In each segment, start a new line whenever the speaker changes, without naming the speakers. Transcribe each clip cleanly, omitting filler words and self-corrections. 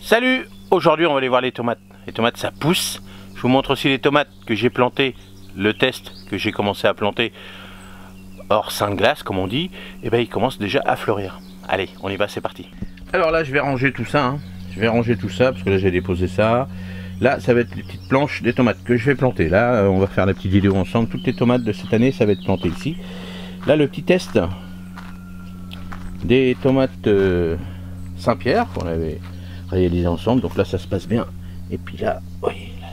Salut! Aujourd'hui on va aller voir les tomates. Les tomates ça pousse. Je vous montre aussi les tomates que j'ai plantées. Le test que j'ai commencé à planter hors sein de glace comme on dit. Et ben il commence déjà à fleurir. Allez on y va, c'est parti. Alors là je vais ranger tout ça. Je vais ranger tout ça parce que là j'ai déposé ça. Là ça va être les petites planches des tomates que je vais planter. Là on va faire la petite vidéo ensemble. Toutes les tomates de cette année ça va être planté ici. Là le petit test des tomates Saint-Pierre qu'on avait réalisé ensemble. Donc là ça se passe bien. Et puis là, vous voyez, là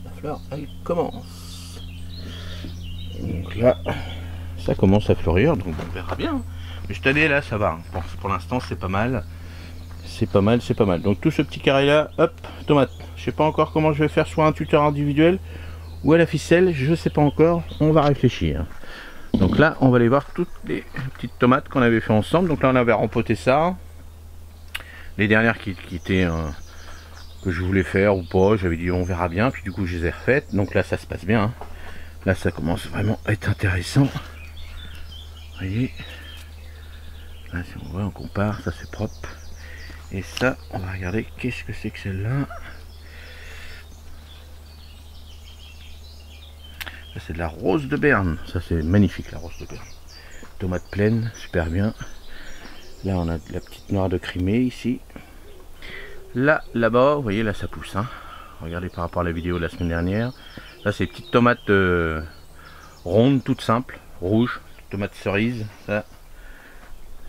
la fleur elle commence. Donc là ça commence à fleurir, donc on verra bien. Mais cette année là ça va. Pour l'instant c'est pas mal. C'est pas mal, c'est pas mal. Donc tout ce petit carré là, hop, tomate. Je sais pas encore comment je vais faire, soit un tuteur individuel ou à la ficelle, je sais pas encore. On va réfléchir. Donc là on va aller voir toutes les petites tomates qu'on avait fait ensemble. Donc là on avait rempoté ça. Les dernières qui étaient que je voulais faire ou pas, j'avais dit on verra bien, puis du coup je les ai refaites. Donc là ça se passe bien. Là ça commence vraiment à être intéressant. Vous voyez, là si on voit, on compare, ça c'est propre. Et ça, on va regarder qu'est-ce que c'est que celle-là. Ça c'est de la rose de Berne. Ça c'est magnifique la rose de Berne. Tomate pleine, super bien. Là on a de la petite noire de Crimée ici. Là-bas, vous voyez, là ça pousse. Regardez par rapport à la vidéo de la semaine dernière. Là c'est petites tomates rondes, toutes simples, rouges, tomates cerises. Ça,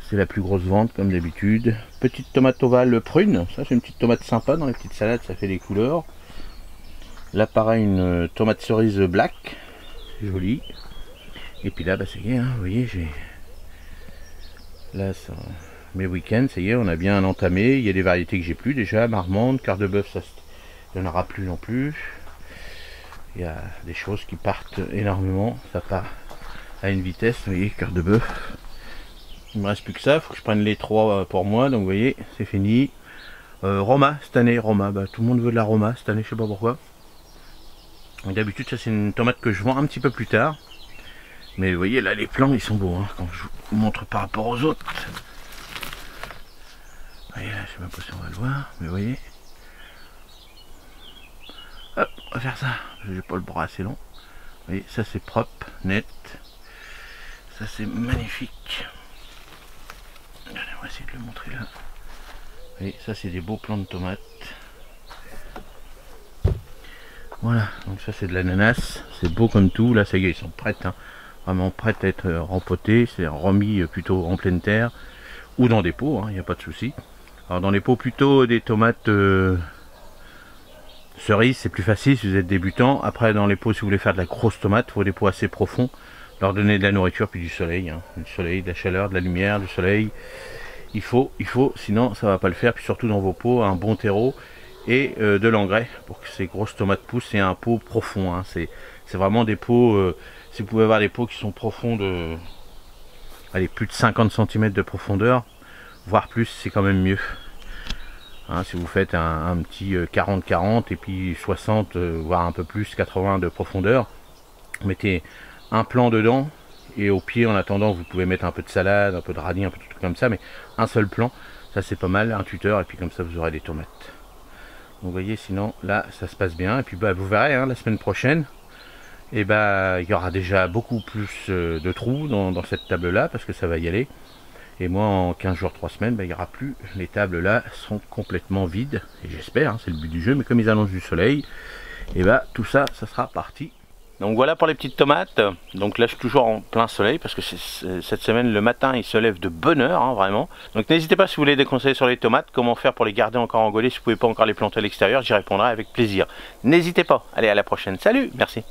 c'est la plus grosse vente comme d'habitude. Petite tomate ovale prune. Ça c'est une petite tomate sympa dans les petites salades, ça fait des couleurs. Là pareil, une tomate cerise black, jolie. Et puis là, bah, ça y est, vous voyez, j'ai... Là, ça... mes week-ends, ça y est, on a bien entamé. Il y a des variétés que j'ai plus déjà, marmande, quart de bœuf, ça, il n'y en aura plus non plus. Il y a des choses qui partent énormément, ça part à une vitesse, vous voyez, quart de bœuf. Il me reste plus que ça, il faut que je prenne les 3 pour moi, donc vous voyez, c'est fini. Roma, cette année, Roma, bah, tout le monde veut de la Roma cette année, je sais pas pourquoi. D'habitude, ça c'est une tomate que je vends un petit peu plus tard. Mais vous voyez, là les plants, ils sont beaux, quand je vous montre par rapport aux autres. Vous voyez, là, je sais même pas si on va le voir, mais vous voyez. Hop, on va faire ça, j'ai pas le bras assez long. Vous voyez, ça c'est propre, net. Ça c'est magnifique. Allez, on va essayer de le montrer là. Vous voyez, ça c'est des beaux plants de tomates. Voilà, donc ça c'est de l'ananas, c'est beau comme tout. Là ça y est, ils sont prêts, vraiment prêtes à être rempotés, c'est remis plutôt en pleine terre ou dans des pots, il n'y a pas de souci. Alors dans les pots plutôt des tomates cerises, c'est plus facile si vous êtes débutant. Après dans les pots, si vous voulez faire de la grosse tomate, il faut des pots assez profonds, leur donner de la nourriture puis du soleil, du soleil, de la chaleur, de la lumière, du soleil. Il faut, sinon ça va pas le faire. Puis surtout dans vos pots, un bon terreau et de l'engrais pour que ces grosses tomates poussent. C'est un pot profond, c'est vraiment des pots, si vous pouvez avoir des pots qui sont profonds de allez, plus de 50 cm de profondeur, voire plus, c'est quand même mieux. Si vous faites un petit 40-40 et puis 60, voire un peu plus, 80 de profondeur, mettez un plant dedans et au pied en attendant vous pouvez mettre un peu de salade, un peu de radis, un peu de trucs comme ça, mais un seul plant, ça c'est pas mal, un tuteur, et puis comme ça vous aurez des tomates. Donc vous voyez, sinon là ça se passe bien. Et puis bah, vous verrez la semaine prochaine, et bah il y aura déjà beaucoup plus de trous dans cette table là, parce que ça va y aller. Et moi en 15 jours, 3 semaines, bah, il n'y aura plus, les tables là seront complètement vides, et j'espère, c'est le but du jeu, mais comme ils annoncent du soleil, et bah tout ça, ça sera parti. Donc voilà pour les petites tomates. Donc là je suis toujours en plein soleil parce que cette semaine le matin il se lève de bonne heure, vraiment. Donc n'hésitez pas si vous voulez des conseils sur les tomates, comment faire pour les garder encore en golets, si vous ne pouvez pas encore les planter à l'extérieur, j'y répondrai avec plaisir. N'hésitez pas. Allez, à la prochaine. Salut, merci.